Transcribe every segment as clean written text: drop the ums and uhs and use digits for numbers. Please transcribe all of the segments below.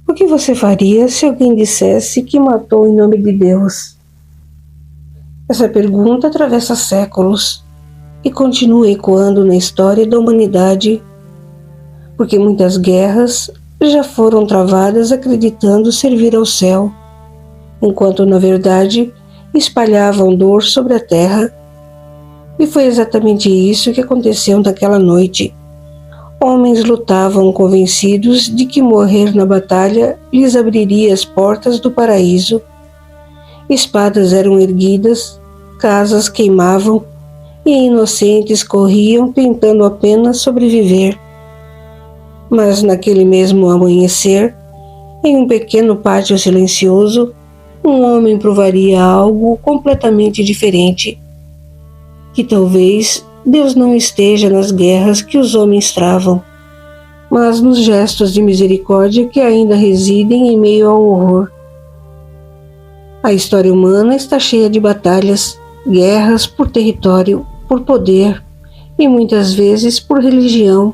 O que você faria se alguém dissesse que matou em nome de Deus? Essa pergunta atravessa séculos e continua ecoando na história da humanidade, porque muitas guerras já foram travadas acreditando servir ao céu, enquanto na verdade espalhavam dor sobre a terra. E foi exatamente isso que aconteceu naquela noite. Homens lutavam convencidos de que morrer na batalha lhes abriria as portas do paraíso. Espadas eram erguidas, casas queimavam e inocentes corriam tentando apenas sobreviver. Mas naquele mesmo amanhecer, em um pequeno pátio silencioso, um homem provaria algo completamente diferente. Que talvez Deus não esteja nas guerras que os homens travam, mas nos gestos de misericórdia que ainda residem em meio ao horror. A história humana está cheia de batalhas, guerras por território, por poder e muitas vezes por religião.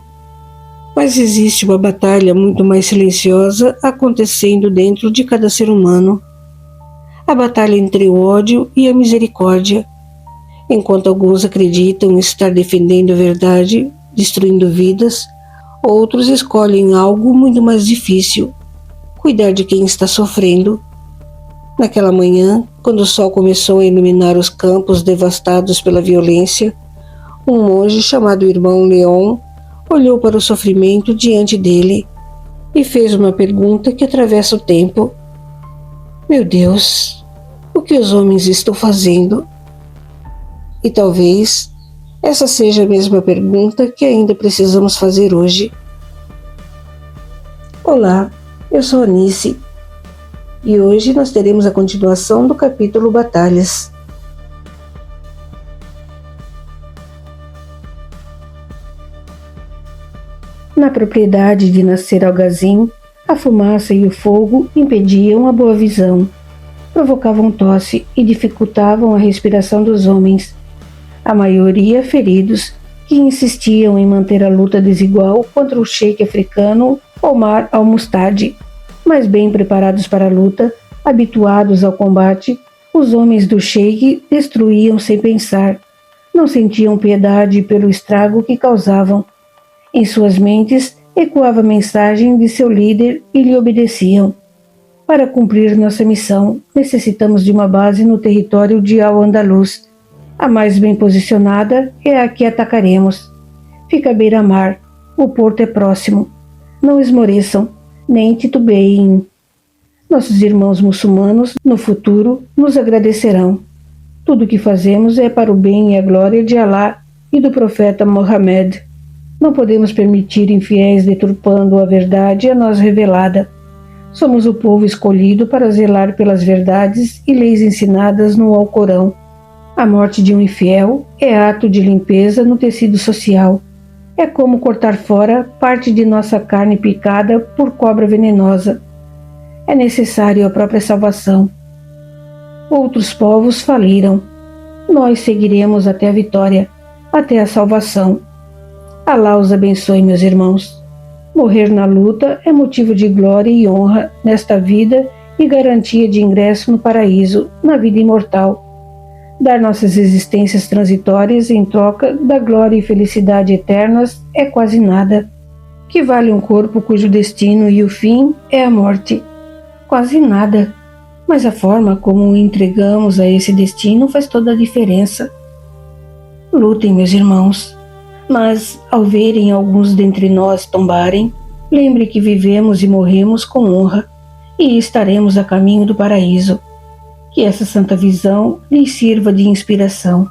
Mas existe uma batalha muito mais silenciosa acontecendo dentro de cada ser humano. A batalha entre o ódio e a misericórdia. Enquanto alguns acreditam estar defendendo a verdade, destruindo vidas, outros escolhem algo muito mais difícil: cuidar de quem está sofrendo. Naquela manhã, quando o sol começou a iluminar os campos devastados pela violência, um monge chamado Irmão Leon olhou para o sofrimento diante dele e fez uma pergunta que atravessa o tempo. Meu Deus, o que os homens estão fazendo? E talvez essa seja a mesma pergunta que ainda precisamos fazer hoje. Olá, eu sou Anice e hoje nós teremos a continuação do capítulo Batalhas. Na propriedade de Nasser Al-Ghazin, a fumaça e o fogo impediam a boa visão, provocavam tosse e dificultavam a respiração dos homens. A maioria feridos, que insistiam em manter a luta desigual contra o sheik africano Omar Al-Mustadi. Mas bem preparados para a luta, habituados ao combate, os homens do sheik destruíam sem pensar. Não sentiam piedade pelo estrago que causavam. Em suas mentes ecoava a mensagem de seu líder e lhe obedeciam. Para cumprir nossa missão, necessitamos de uma base no território de Al-Andalus. A mais bem posicionada é a que atacaremos. Fica à beira-mar. O porto é próximo. Não esmoreçam, nem titubeiem. Nossos irmãos muçulmanos, no futuro, nos agradecerão. Tudo o que fazemos é para o bem e a glória de Alá e do profeta Mohammed. Não podemos permitir infiéis deturpando a verdade a nós revelada. Somos o povo escolhido para zelar pelas verdades e leis ensinadas no Alcorão. A morte de um infiel é ato de limpeza no tecido social. É como cortar fora parte de nossa carne picada por cobra venenosa. É necessário a própria salvação. Outros povos faliram. Nós seguiremos até a vitória, até a salvação. Alá os abençoe, meus irmãos. Morrer na luta é motivo de glória e honra nesta vida e garantia de ingresso no paraíso, na vida imortal. Dar nossas existências transitórias em troca da glória e felicidade eternas é quase nada. Que vale um corpo cujo destino e o fim é a morte? Quase nada. Mas a forma como o entregamos a esse destino faz toda a diferença. Lutem, meus irmãos. Mas, ao verem alguns dentre nós tombarem, lembre que vivemos e morremos com honra e estaremos a caminho do paraíso. Que essa santa visão lhes sirva de inspiração.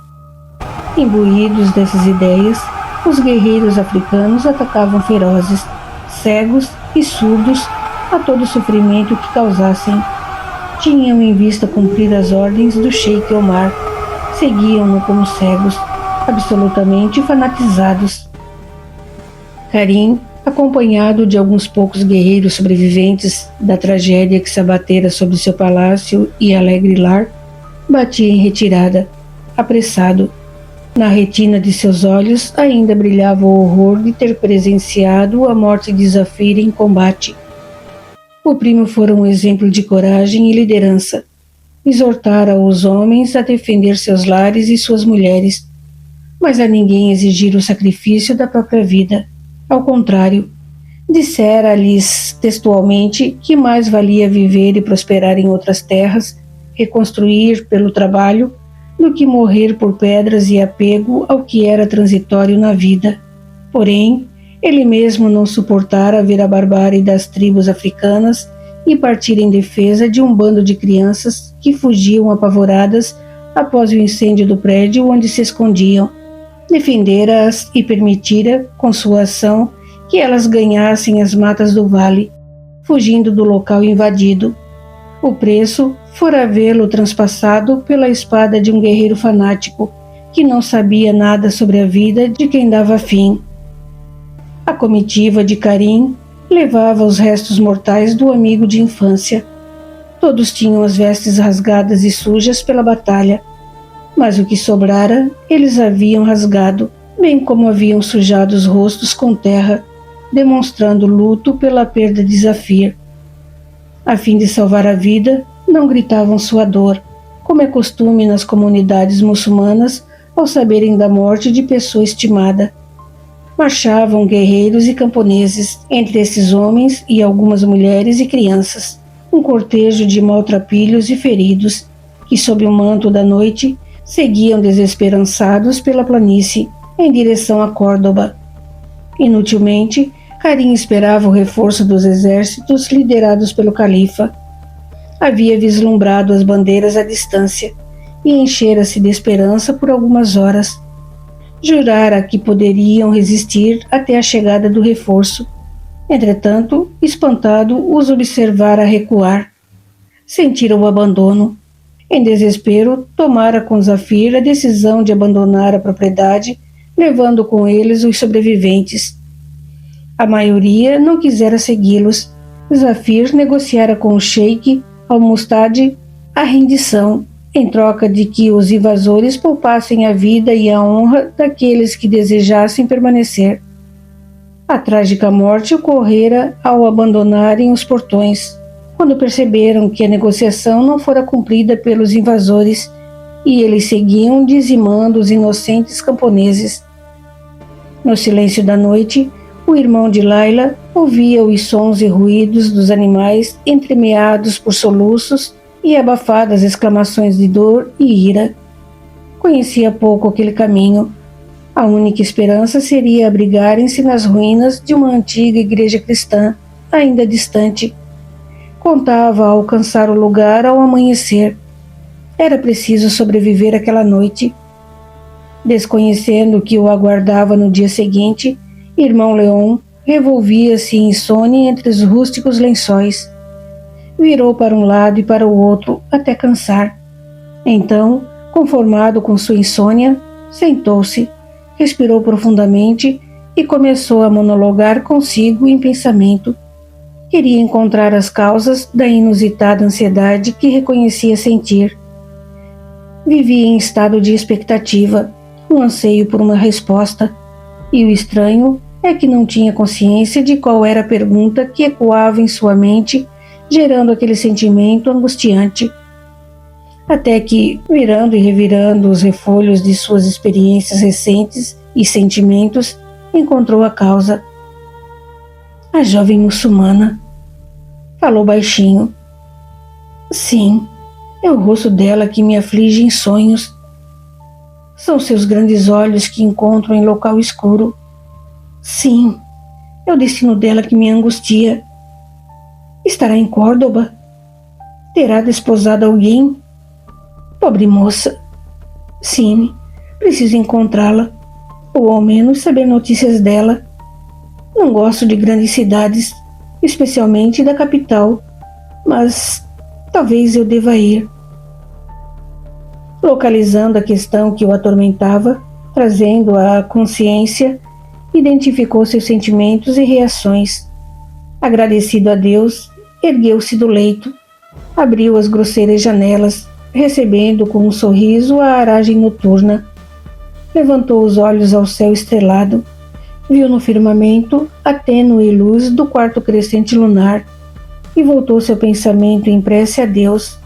Imbuídos dessas ideias, os guerreiros africanos atacavam ferozes, cegos e surdos a todo sofrimento que causassem. Tinham em vista cumprir as ordens do Sheik Omar. Seguiam-no como cegos, absolutamente fanatizados. Karim, acompanhado de alguns poucos guerreiros sobreviventes da tragédia que se abatera sobre seu palácio e alegre lar, batia em retirada, apressado. Na retina de seus olhos ainda brilhava o horror de ter presenciado a morte de Zafir em combate. O primo fora um exemplo de coragem e liderança. Exortara os homens a defender seus lares e suas mulheres, mas a ninguém exigir o sacrifício da própria vida. Ao contrário, dissera-lhes textualmente que mais valia viver e prosperar em outras terras, reconstruir pelo trabalho, do que morrer por pedras e apego ao que era transitório na vida. Porém, ele mesmo não suportara ver a barbárie das tribos africanas e partir em defesa de um bando de crianças que fugiam apavoradas após o incêndio do prédio onde se escondiam. Defendera-as e permitira, com sua ação, que elas ganhassem as matas do vale, fugindo do local invadido. O preço fora vê-lo transpassado pela espada de um guerreiro fanático, que não sabia nada sobre a vida de quem dava fim. A comitiva de Karim levava os restos mortais do amigo de infância. Todos tinham as vestes rasgadas e sujas pela batalha, mas o que sobrara eles haviam rasgado, bem como haviam sujado os rostos com terra, demonstrando luto pela perda de Zafir. A fim de salvar a vida, não gritavam sua dor, como é costume nas comunidades muçulmanas ao saberem da morte de pessoa estimada. Marchavam guerreiros e camponeses, entre esses homens e algumas mulheres e crianças, um cortejo de maltrapilhos e feridos, que sob o manto da noite seguiam desesperançados pela planície, em direção a Córdoba. Inutilmente, Karim esperava o reforço dos exércitos liderados pelo califa. Havia vislumbrado as bandeiras à distância e enchera-se de esperança por algumas horas. Jurara que poderiam resistir até a chegada do reforço. Entretanto, espantado, os observara recuar. Sentira o abandono. Em desespero, tomara com Zafir a decisão de abandonar a propriedade, levando com eles os sobreviventes. A maioria não quisera segui-los. Zafir negociara com o sheik Al-Mustadi a rendição, em troca de que os invasores poupassem a vida e a honra daqueles que desejassem permanecer. A trágica morte ocorrera ao abandonarem os portões, quando perceberam que a negociação não fora cumprida pelos invasores e eles seguiam dizimando os inocentes camponeses. No silêncio da noite, o irmão de Laila ouvia os sons e ruídos dos animais entremeados por soluços e abafadas exclamações de dor e ira. Conhecia pouco aquele caminho. A única esperança seria abrigarem-se nas ruínas de uma antiga igreja cristã, ainda distante. Contava alcançar o lugar ao amanhecer. Era preciso sobreviver àquela noite. Desconhecendo o que o aguardava no dia seguinte, irmão Leon revolvia-se em insônia entre os rústicos lençóis. Virou para um lado e para o outro até cansar. Então, conformado com sua insônia, sentou-se, respirou profundamente e começou a monologar consigo em pensamento. Queria encontrar as causas da inusitada ansiedade que reconhecia sentir. Vivia em estado de expectativa, um anseio por uma resposta, e o estranho é que não tinha consciência de qual era a pergunta que ecoava em sua mente, gerando aquele sentimento angustiante. Até que, virando e revirando os refolhos de suas experiências recentes e sentimentos, encontrou a causa. A jovem muçulmana. Falou baixinho. Sim, é o rosto dela que me aflige em sonhos. São seus grandes olhos que encontro em local escuro. Sim, é o destino dela que me angustia. Estará em Córdoba? Terá desposado alguém? Pobre moça. Sim, preciso encontrá-la, ou ao menos saber notícias dela. Não gosto de grandes cidades, especialmente da capital, mas talvez eu deva ir. Localizando a questão que o atormentava, trazendo à consciência, identificou seus sentimentos e reações. Agradecido a Deus, ergueu-se do leito, abriu as grosseiras janelas, recebendo com um sorriso a aragem noturna. Levantou os olhos ao céu estrelado, viu no firmamento a tênue luz do quarto crescente lunar. e voltou seu pensamento em prece a Deus,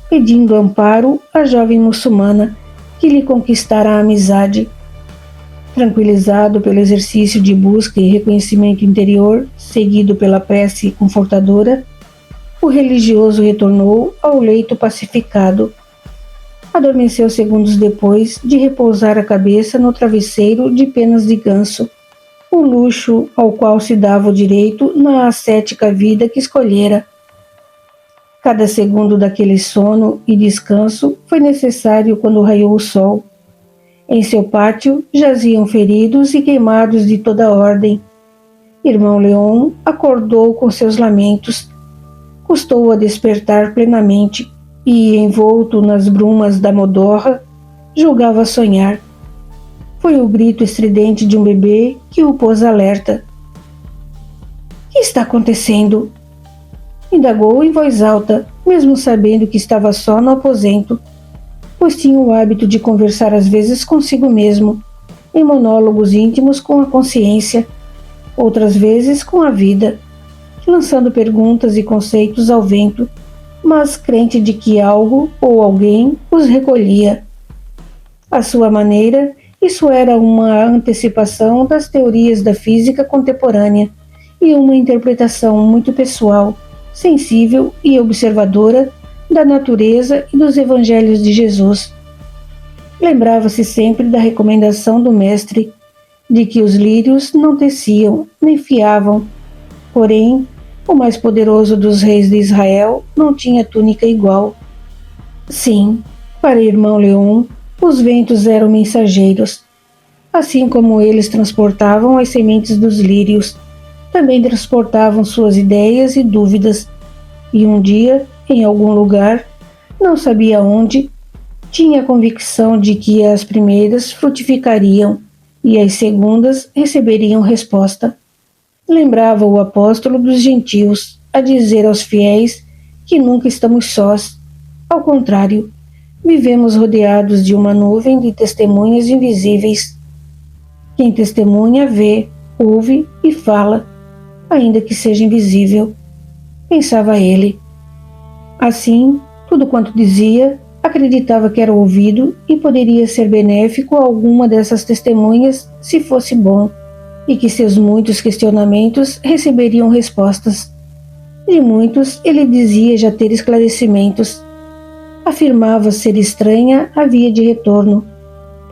pedindo amparo à jovem muçulmana que lhe conquistara a amizade. Tranquilizado pelo exercício de busca e reconhecimento interior, seguido pela prece confortadora, o religioso retornou ao leito pacificado. Adormeceu segundos depois de repousar a cabeça no travesseiro de penas de ganso, o luxo ao qual se dava o direito na ascética vida que escolhera. Cada segundo daquele sono e descanso foi necessário quando raiou o sol. Em seu pátio jaziam feridos e queimados de toda ordem. Irmão Leon acordou com seus lamentos. Custou a despertar plenamente e, envolto nas brumas da modorra, julgava sonhar. Foi o grito estridente de um bebê que o pôs alerta. — Que está acontecendo? Indagou em voz alta, mesmo sabendo que estava só no aposento, pois tinha o hábito de conversar às vezes consigo mesmo, em monólogos íntimos com a consciência, outras vezes com a vida, lançando perguntas e conceitos ao vento, mas crente de que algo ou alguém os recolhia. À sua maneira, isso era uma antecipação das teorias da física contemporânea e uma interpretação muito pessoal, sensível e observadora da natureza e dos evangelhos de Jesus. Lembrava-se sempre da recomendação do mestre de que os lírios não teciam nem fiavam, porém, o mais poderoso dos reis de Israel não tinha túnica igual. Sim, para irmão Leon, os ventos eram mensageiros. Assim como eles transportavam as sementes dos lírios, também transportavam suas ideias e dúvidas. E um dia, em algum lugar, não sabia onde, tinha a convicção de que as primeiras frutificariam e as segundas receberiam resposta. Lembrava o apóstolo dos gentios a dizer aos fiéis que nunca estamos sós. Ao contrário, vivemos rodeados de uma nuvem de testemunhas invisíveis. Quem testemunha vê, ouve e fala, ainda que seja invisível, pensava ele. Assim, tudo quanto dizia, acreditava que era ouvido e poderia ser benéfico a alguma dessas testemunhas se fosse bom, e que seus muitos questionamentos receberiam respostas. De muitos ele dizia já ter esclarecimentos. Afirmava ser estranha a via de retorno,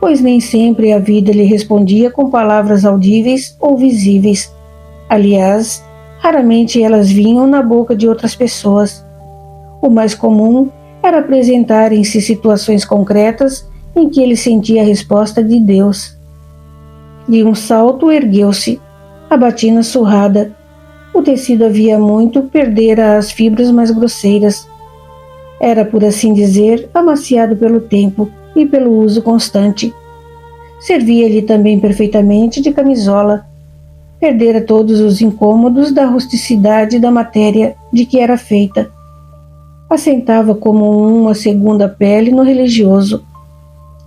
pois nem sempre a vida lhe respondia com palavras audíveis ou visíveis. Aliás, raramente elas vinham na boca de outras pessoas. O mais comum era apresentarem-se situações concretas em que ele sentia a resposta de Deus. De um salto ergueu-se, a batina surrada. O tecido havia muito perdera as fibras mais grosseiras. Era, por assim dizer, amaciado pelo tempo e pelo uso constante. Servia-lhe também perfeitamente de camisola. Perdera todos os incômodos da rusticidade da matéria de que era feita. Assentava como uma segunda pele no religioso.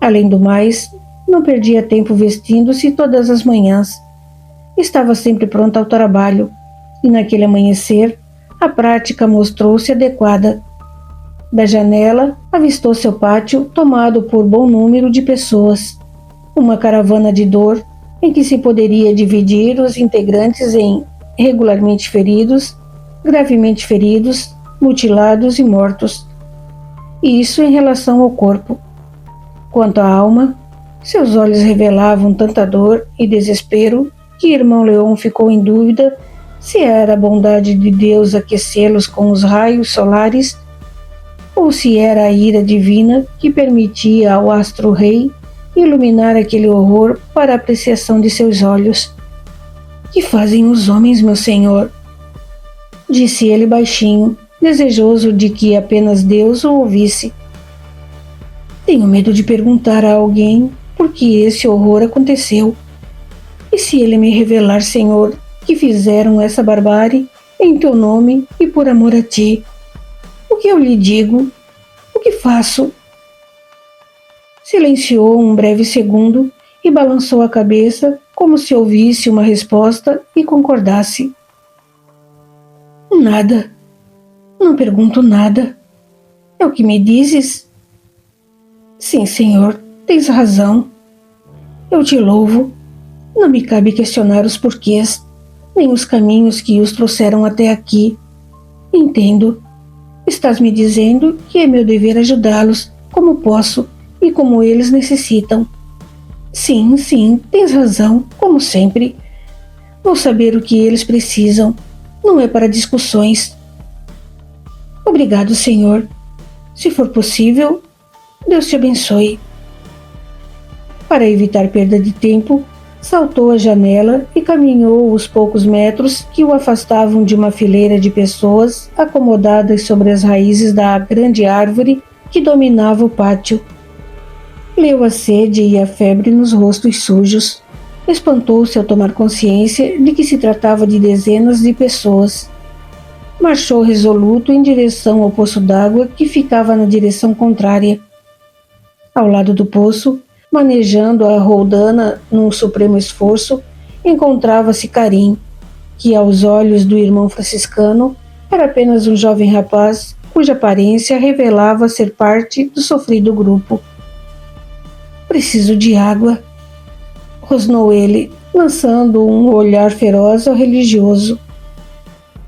Além do mais, não perdia tempo vestindo-se todas as manhãs. Estava sempre pronta ao trabalho, e naquele amanhecer, a prática mostrou-se adequada. Da janela, avistou seu pátio tomado por bom número de pessoas. Uma caravana de dor, em que se poderia dividir os integrantes em regularmente feridos, gravemente feridos, mutilados e mortos. Isso em relação ao corpo. Quanto à alma, seus olhos revelavam tanta dor e desespero que irmão Leon ficou em dúvida se era a bondade de Deus aquecê-los com os raios solares ou se era a ira divina que permitia ao astro-rei iluminar aquele horror para a apreciação de seus olhos. — Que fazem os homens, meu senhor? Disse ele baixinho, desejoso de que apenas Deus o ouvisse. — Tenho medo de perguntar a alguém por que esse horror aconteceu. E se ele me revelar, Senhor, que fizeram essa barbárie em teu nome e por amor a ti? O que eu lhe digo? O que faço? Silenciou um breve segundo e balançou a cabeça como se ouvisse uma resposta e concordasse. Nada. Não pergunto nada. É o que me dizes? Sim, senhor, tens razão. Eu te louvo. Não me cabe questionar os porquês, nem os caminhos que os trouxeram até aqui. Entendo. Estás me dizendo que é meu dever ajudá-los, como posso e como eles necessitam. Sim, sim, tens razão, como sempre. Vou saber o que eles precisam. Não é para discussões. Obrigado, senhor. Se for possível, Deus te abençoe. Para evitar perda de tempo, saltou a janela e caminhou os poucos metros que o afastavam de uma fileira de pessoas acomodadas sobre as raízes da grande árvore que dominava o pátio. Leu a sede e a febre nos rostos sujos. Espantou-se ao tomar consciência de que se tratava de dezenas de pessoas. Marchou resoluto em direção ao poço d'água que ficava na direção contrária. Ao lado do poço, manejando a roldana num supremo esforço, encontrava-se Karim, que aos olhos do irmão franciscano era apenas um jovem rapaz cuja aparência revelava ser parte do sofrido grupo. Preciso de água, rosnou ele, lançando um olhar feroz ao religioso.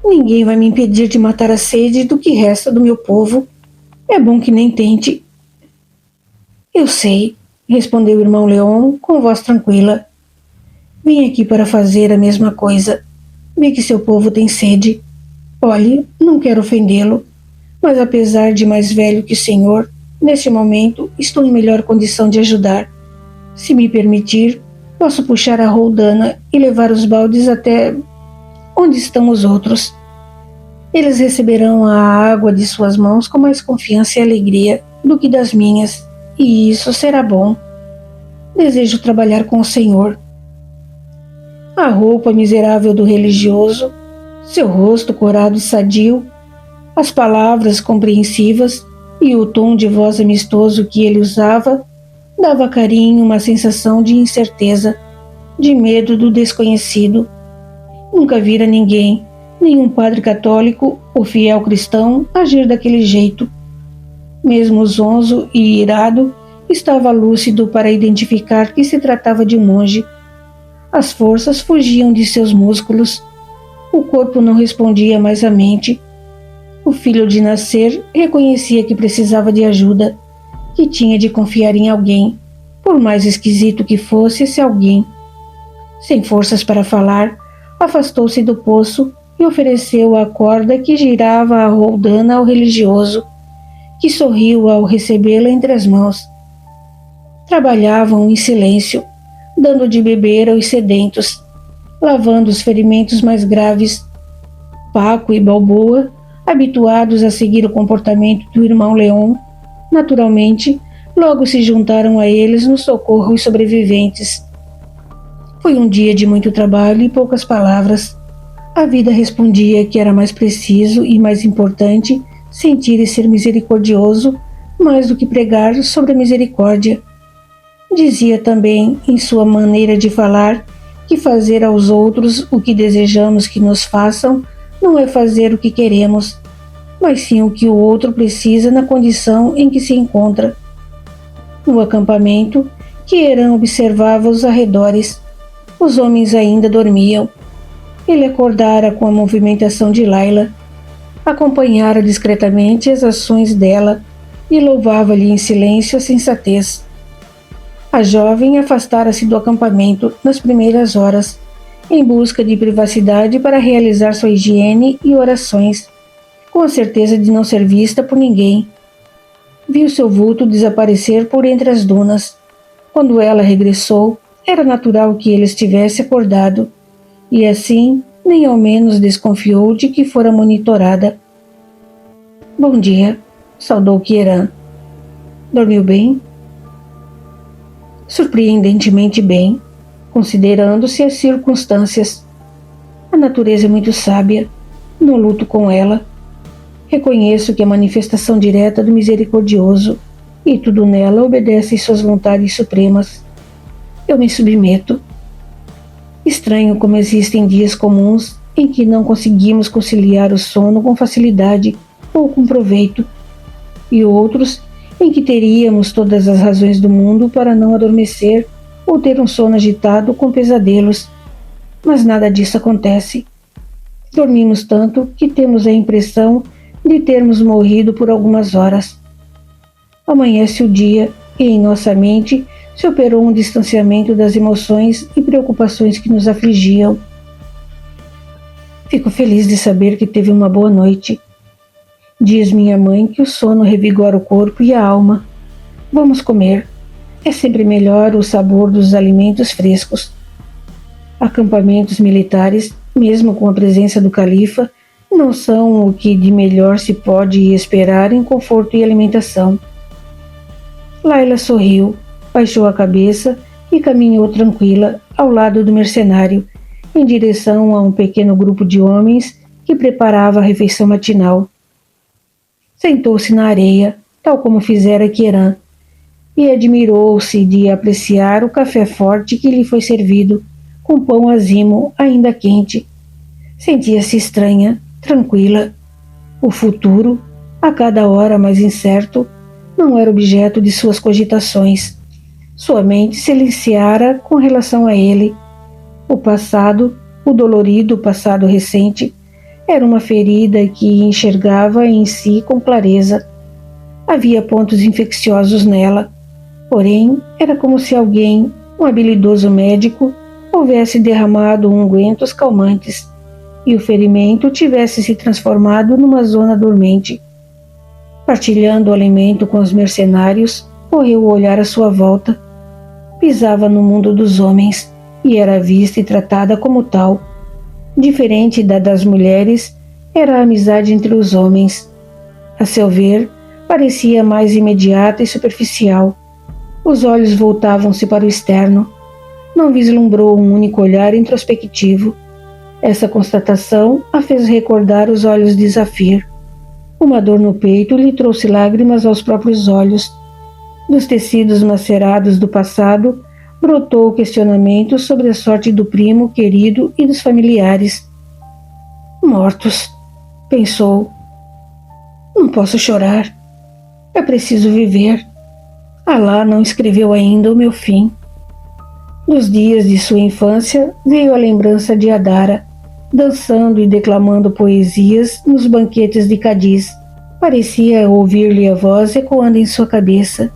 Ninguém vai me impedir de matar a sede do que resta do meu povo. É bom que nem tente. Eu sei, respondeu o irmão Leon com voz tranquila. Vim aqui para fazer a mesma coisa. Vi que seu povo tem sede. Olhe, não quero ofendê-lo, mas apesar de mais velho que o senhor, neste momento estou em melhor condição de ajudar. Se me permitir, posso puxar a roldana e levar os baldes até onde estão os outros. Eles receberão a água de suas mãos com mais confiança e alegria do que das minhas, e isso será bom. Desejo trabalhar com o Senhor. A roupa miserável do religioso, seu rosto corado e sadio, as palavras compreensivas e o tom de voz amistoso que ele usava dava a Karim uma sensação de incerteza, de medo do desconhecido. Nunca vira ninguém, nenhum padre católico ou fiel cristão, agir daquele jeito. Mesmo zonzo e irado, estava lúcido para identificar que se tratava de um monge. As forças fugiam de seus músculos. O corpo não respondia mais à mente. O filho de nascer reconhecia que precisava de ajuda, que tinha de confiar em alguém, por mais esquisito que fosse esse alguém. Sem forças para falar, afastou-se do poço e ofereceu a corda que girava a roldana ao religioso, que sorriu ao recebê-la entre as mãos. Trabalhavam em silêncio, dando de beber aos sedentos, lavando os ferimentos mais graves. Paco e Balboa, habituados a seguir o comportamento do irmão Leon, naturalmente, logo se juntaram a eles no socorro aos sobreviventes. Foi um dia de muito trabalho e poucas palavras. A vida respondia que era mais preciso e mais importante sentir e ser misericordioso mais do que pregar sobre a misericórdia. Dizia também, em sua maneira de falar, que fazer aos outros o que desejamos que nos façam não é fazer o que queremos, mas sim o que o outro precisa na condição em que se encontra. No acampamento, Kieran observava os arredores. Os homens ainda dormiam. Ele acordara com a movimentação de Laila, acompanhara discretamente as ações dela e louvava-lhe em silêncio a sensatez. A jovem afastara-se do acampamento nas primeiras horas, em busca de privacidade para realizar sua higiene e orações, com a certeza de não ser vista por ninguém. Viu seu vulto desaparecer por entre as dunas. Quando ela regressou, era natural que ele estivesse acordado, e assim nem ao menos desconfiou de que fora monitorada. Bom dia, saudou Kieran. Dormiu bem? Surpreendentemente bem, considerando-se as circunstâncias. A natureza é muito sábia, não luto com ela. Reconheço que é manifestação direta do misericordioso, e tudo nela obedece às suas vontades supremas. Eu me submeto. Estranho como existem dias comuns em que não conseguimos conciliar o sono com facilidade ou com proveito, e outros em que teríamos todas as razões do mundo para não adormecer ou ter um sono agitado com pesadelos. Mas nada disso acontece. Dormimos tanto que temos a impressão de termos morrido por algumas horas. Amanhece o dia e em nossa mente se operou um distanciamento das emoções e preocupações que nos afligiam. Fico feliz de saber que teve uma boa noite. Diz minha mãe que o sono revigora o corpo e a alma. Vamos comer. É sempre melhor o sabor dos alimentos frescos. Acampamentos militares, mesmo com a presença do califa, não são o que de melhor se pode esperar em conforto e alimentação. Laila sorriu, baixou a cabeça e caminhou tranquila ao lado do mercenário, em direção a um pequeno grupo de homens que preparava a refeição matinal. Sentou-se na areia, tal como fizera Kieran, e admirou-se de apreciar o café forte que lhe foi servido, com pão azimo ainda quente. Sentia-se estranha, tranquila. O futuro, a cada hora mais incerto, não era objeto de suas cogitações. Sua mente silenciara com relação a ele. O passado, o dolorido passado recente, era uma ferida que enxergava em si com clareza. Havia pontos infecciosos nela, porém era como se alguém, um habilidoso médico, houvesse derramado ungüentos calmantes e o ferimento tivesse se transformado numa zona dormente. Partilhando o alimento com os mercenários, correu o olhar à sua volta. Pisava no mundo dos homens e era vista e tratada como tal. Diferente da das mulheres, era a amizade entre os homens. A seu ver, parecia mais imediata e superficial. Os olhos voltavam-se para o externo. Não vislumbrou um único olhar introspectivo. Essa constatação a fez recordar os olhos de Zafir. Uma dor no peito lhe trouxe lágrimas aos próprios olhos. Dos tecidos macerados do passado, brotou o questionamento sobre a sorte do primo querido e dos familiares. Mortos, pensou. Não posso chorar. É preciso viver. Alá não escreveu ainda o meu fim. Nos dias de sua infância veio a lembrança de Adara, dançando e declamando poesias nos banquetes de Cádiz. Parecia ouvir-lhe a voz ecoando em sua cabeça.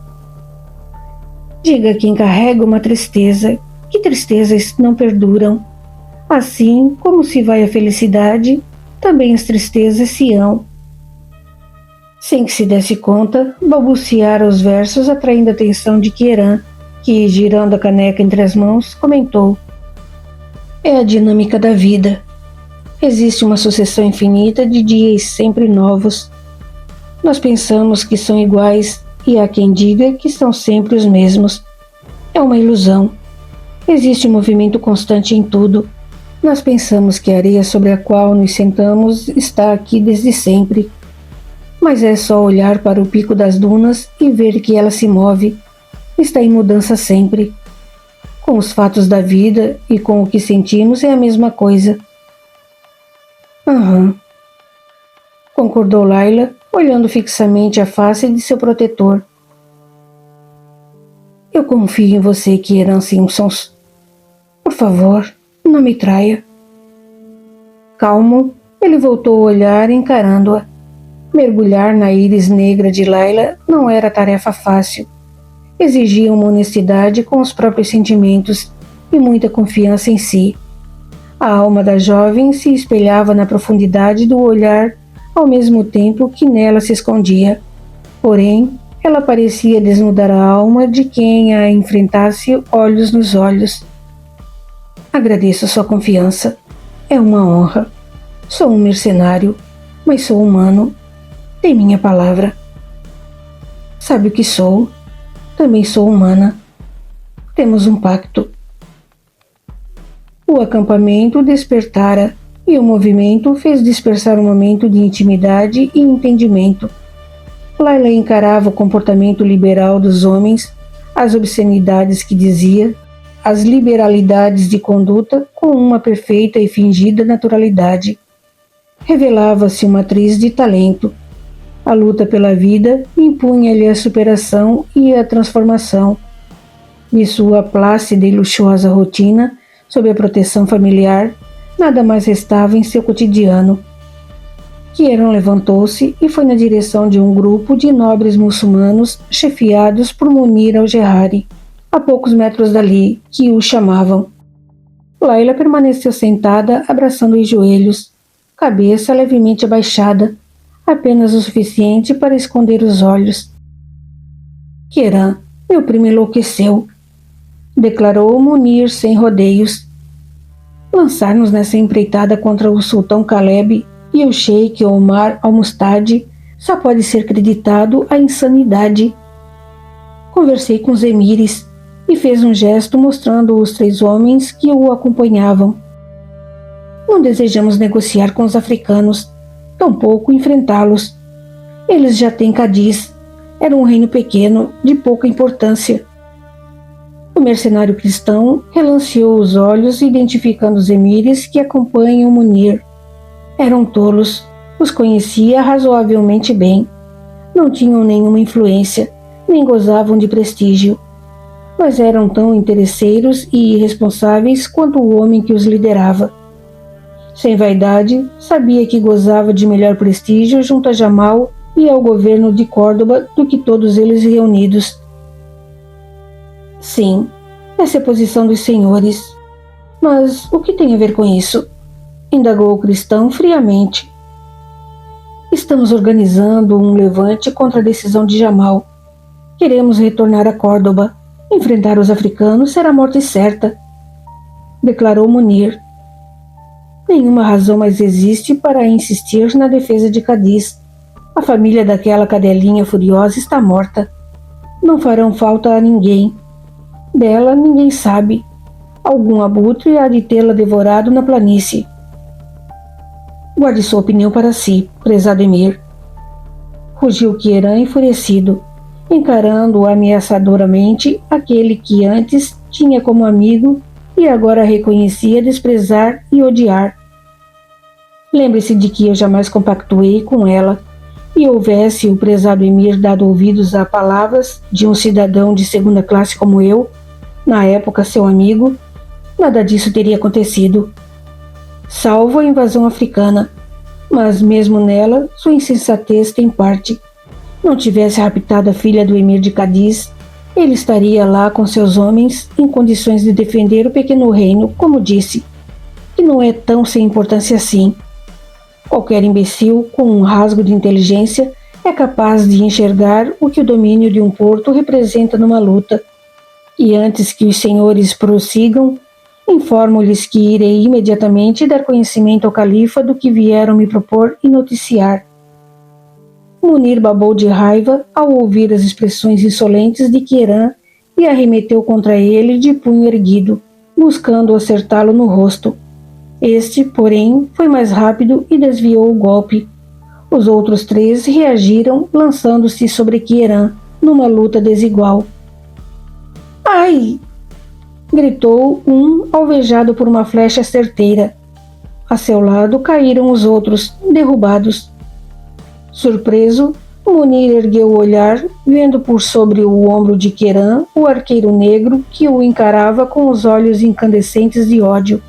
Diga quem carrega uma tristeza, que tristezas não perduram. Assim como se vai a felicidade, também as tristezas se hão. Sem que se desse conta, balbuciara os versos atraindo a atenção de Kieran, que, girando a caneca entre as mãos, comentou: é a dinâmica da vida. Existe uma sucessão infinita de dias sempre novos. Nós pensamos que são iguais, e há quem diga que são sempre os mesmos. É uma ilusão. Existe um movimento constante em tudo. Nós pensamos que a areia sobre a qual nos sentamos está aqui desde sempre. Mas é só olhar para o pico das dunas e ver que ela se move. Está em mudança sempre. Com os fatos da vida e com o que sentimos é a mesma coisa. Aham. Concordou Laila, olhando fixamente a face de seu protetor. Eu confio em você, Kieran Simpsons. Por favor, não me traia. Calmo, ele voltou a olhar encarando-a. Mergulhar na íris negra de Laila não era tarefa fácil. Exigia uma honestidade com os próprios sentimentos e muita confiança em si. A alma da jovem se espelhava na profundidade do olhar, ao mesmo tempo que nela se escondia. Porém, ela parecia desnudar a alma de quem a enfrentasse olhos nos olhos. Agradeço sua confiança. É uma honra. Sou um mercenário, mas sou humano. Tem minha palavra. Sabe o que sou? Também sou humana. Temos um pacto. O acampamento despertara e o movimento fez dispersar um momento de intimidade e entendimento. Laila encarava o comportamento liberal dos homens, as obscenidades que dizia, as liberalidades de conduta com uma perfeita e fingida naturalidade. Revelava-se uma atriz de talento, A luta pela vida impunha-lhe a superação e a transformação. De sua plácida e luxuosa rotina, sob a proteção familiar, nada mais restava em seu cotidiano. Kieran levantou-se e foi na direção de um grupo de nobres muçulmanos chefiados por Munir al-Gerrari, a poucos metros dali, que o chamavam. Layla permaneceu sentada, abraçando os joelhos, cabeça levemente abaixada, apenas o suficiente para esconder os olhos. Kieran, meu primo enlouqueceu, declarou Munir sem rodeios. Lançar-nos nessa empreitada contra o sultão Caleb e o sheik Omar al-Mustadi só pode ser creditado à insanidade. Conversei com os emires e fez um gesto mostrando os 3 homens que o acompanhavam. Não desejamos negociar com os africanos, tampouco enfrentá-los. Eles já têm Cádiz. Era um reino pequeno, de pouca importância. O mercenário cristão relanceou os olhos, identificando os emires que acompanham Munir. Eram tolos, os conhecia razoavelmente bem. Não tinham nenhuma influência, nem gozavam de prestígio. Mas eram tão interesseiros e irresponsáveis quanto o homem que os liderava. Sem vaidade, sabia que gozava de melhor prestígio junto a Jamal e ao governo de Córdoba do que todos eles reunidos. Sim, essa é a posição dos senhores. Mas o que tem a ver com isso? Indagou o cristão friamente. Estamos organizando um levante contra a decisão de Jamal. Queremos retornar a Córdoba. Enfrentar os africanos será morte certa, declarou Munir. Nenhuma razão mais existe para insistir na defesa de Cádiz. A família daquela cadelinha furiosa está morta. Não farão falta a ninguém. Dela ninguém sabe. Algum abutre há de tê-la devorado na planície. Guarde sua opinião para si, prezado emir. Rugiu Kieran enfurecido, encarando ameaçadoramente aquele que antes tinha como amigo e agora reconhecia desprezar e odiar. Lembre-se de que eu jamais compactuei com ela, e houvesse o prezado emir dado ouvidos a palavras de um cidadão de segunda classe como eu, na época seu amigo, nada disso teria acontecido. Salvo a invasão africana, mas mesmo nela sua insensatez tem parte. Não tivesse raptado a filha do emir de Cádiz, ele estaria lá com seus homens em condições de defender o pequeno reino, como disse, que não é tão sem importância assim. Qualquer imbecil com um rasgo de inteligência é capaz de enxergar o que o domínio de um porto representa numa luta. E antes que os senhores prossigam, informo-lhes que irei imediatamente dar conhecimento ao califa do que vieram me propor e noticiar. Munir babou de raiva ao ouvir as expressões insolentes de Kieran e arremeteu contra ele de punho erguido, buscando acertá-lo no rosto. Este, porém, foi mais rápido e desviou o golpe. Os outros 3 reagiram, lançando-se sobre Kieran, numa luta desigual. Ai! Gritou um, alvejado por uma flecha certeira. A seu lado caíram os outros, derrubados. Surpreso, Munir ergueu o olhar, vendo por sobre o ombro de Kieran o arqueiro negro que o encarava com os olhos incandescentes de ódio.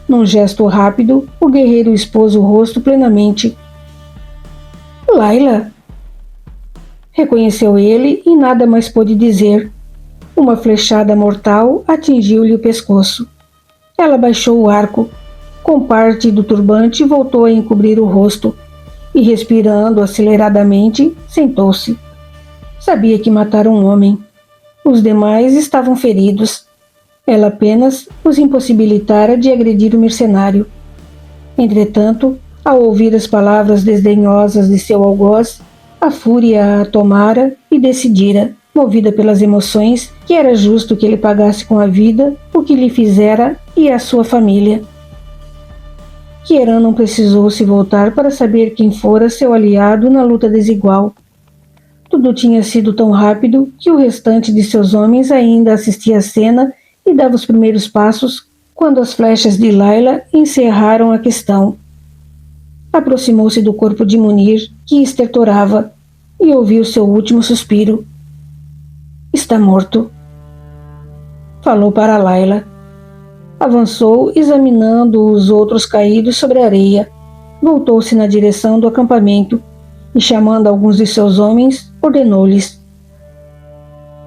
Num gesto rápido, o guerreiro expôs o rosto plenamente. Layla! Reconheceu ele e nada mais pôde dizer. Uma flechada mortal atingiu-lhe o pescoço. Ela baixou o arco. Com parte do turbante voltou a encobrir o rosto e, respirando aceleradamente, sentou-se. Sabia que matara um homem. Os demais estavam feridos. Ela apenas os impossibilitara de agredir o mercenário. Entretanto, ao ouvir as palavras desdenhosas de seu algoz, a fúria a tomara e decidira, movida pelas emoções, que era justo que ele pagasse com a vida o que lhe fizera e a sua família. Kieran não precisou se voltar para saber quem fora seu aliado na luta desigual. Tudo tinha sido tão rápido que o restante de seus homens ainda assistia à cena e dava os primeiros passos quando as flechas de Layla encerraram a questão. Aproximou-se do corpo de Munir, que estertorava, e ouviu seu último suspiro. Está morto. Falou para Layla. Avançou, examinando os outros caídos sobre a areia. Voltou-se na direção do acampamento e, chamando alguns de seus homens, ordenou-lhes: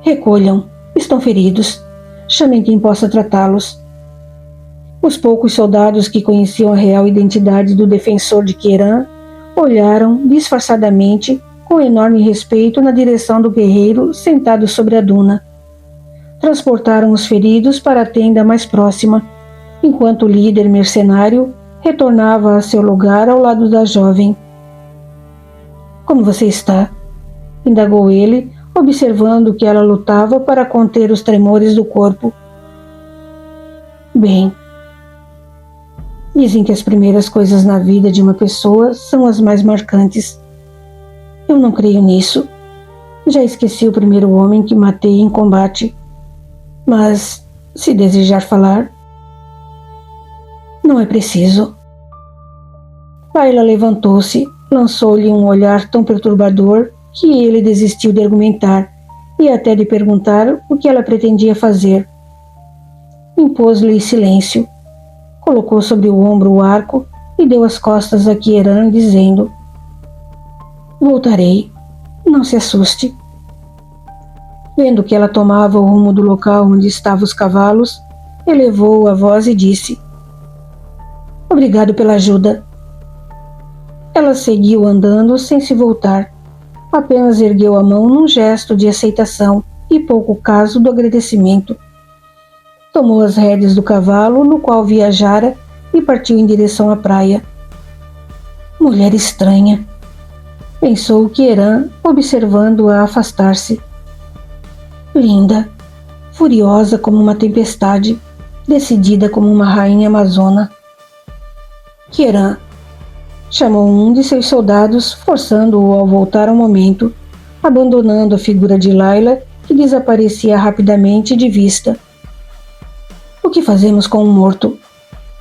recolham, estão feridos. Chamem quem possa tratá-los. Os poucos soldados que conheciam a real identidade do defensor de Queiran olharam, disfarçadamente, com enorme respeito na direção do guerreiro sentado sobre a duna. Transportaram os feridos para a tenda mais próxima, enquanto o líder mercenário retornava a seu lugar ao lado da jovem. Como você está? Indagou ele, observando que ela lutava para conter os tremores do corpo. Bem. Dizem que as primeiras coisas na vida de uma pessoa são as mais marcantes. Eu não creio nisso. Já esqueci o primeiro homem que matei em combate. Mas, se desejar falar... Não é preciso. Layla levantou-se, lançou-lhe um olhar tão perturbador que ele desistiu de argumentar e até de perguntar o que ela pretendia fazer. Impôs-lhe silêncio. Colocou sobre o ombro o arco e deu as costas a Queiran, dizendo: voltarei, não se assuste. Vendo que ela tomava o rumo do local onde estavam os cavalos, elevou a voz e disse: obrigado pela ajuda. Ela seguiu andando sem se voltar, apenas ergueu a mão num gesto de aceitação e pouco caso do agradecimento. Tomou as rédeas do cavalo no qual viajara e partiu em direção à praia. Mulher estranha, pensou Queiran, observando-a afastar-se. Linda, furiosa como uma tempestade, decidida como uma rainha amazona. Queiran, chamou um de seus soldados, forçando-o ao voltar ao momento, abandonando a figura de Layla, que desaparecia rapidamente de vista. O que fazemos com um morto?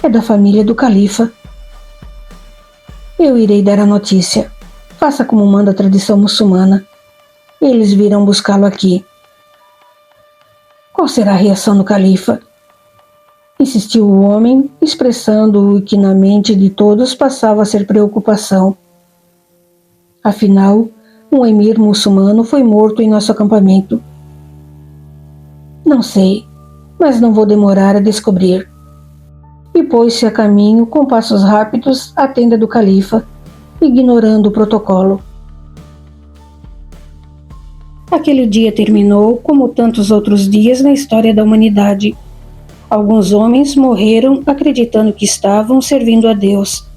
É da família do califa. Eu irei dar a notícia. Faça como manda a tradição muçulmana. Eles virão buscá-lo aqui. Qual será a reação do califa? Insistiu o homem, expressando o que na mente de todos passava a ser preocupação. Afinal, um emir muçulmano foi morto em nosso acampamento. Não sei, mas não vou demorar a descobrir. E pôs-se a caminho com passos rápidos à tenda do califa, ignorando o protocolo. Aquele dia terminou como tantos outros dias na história da humanidade. Alguns homens morreram acreditando que estavam servindo a Deus.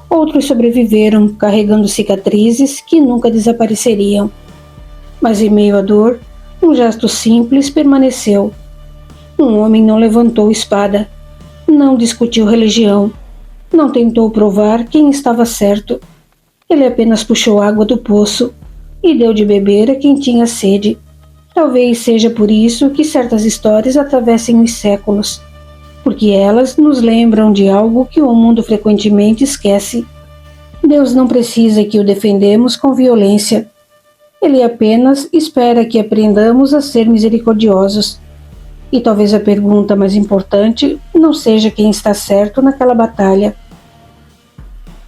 Outros sobreviveram carregando cicatrizes que nunca desapareceriam. Mas em meio à dor, um gesto simples permaneceu. Um homem não levantou espada, não discutiu religião, não tentou provar quem estava certo. Ele apenas puxou água do poço e deu de beber a quem tinha sede. Talvez seja por isso que certas histórias atravessem os séculos, porque elas nos lembram de algo que o mundo frequentemente esquece. Deus não precisa que o defendemos com violência. Ele apenas espera que aprendamos a ser misericordiosos. E talvez a pergunta mais importante não seja quem está certo naquela batalha,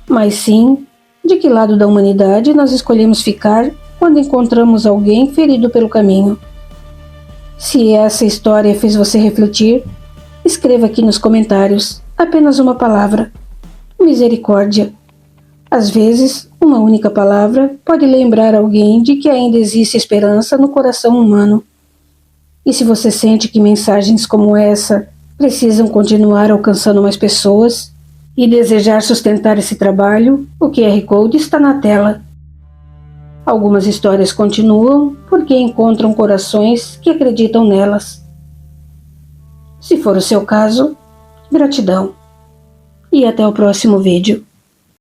mas sim de que lado da humanidade nós escolhemos ficar quando encontramos alguém ferido pelo caminho. Se essa história fez você refletir, escreva aqui nos comentários apenas uma palavra: misericórdia. Às vezes, uma única palavra pode lembrar alguém de que ainda existe esperança no coração humano. E se você sente que mensagens como essa precisam continuar alcançando mais pessoas e desejar sustentar esse trabalho, o QR Code está na tela. Algumas histórias continuam porque encontram corações que acreditam nelas. Se for o seu caso, gratidão. E até o próximo vídeo.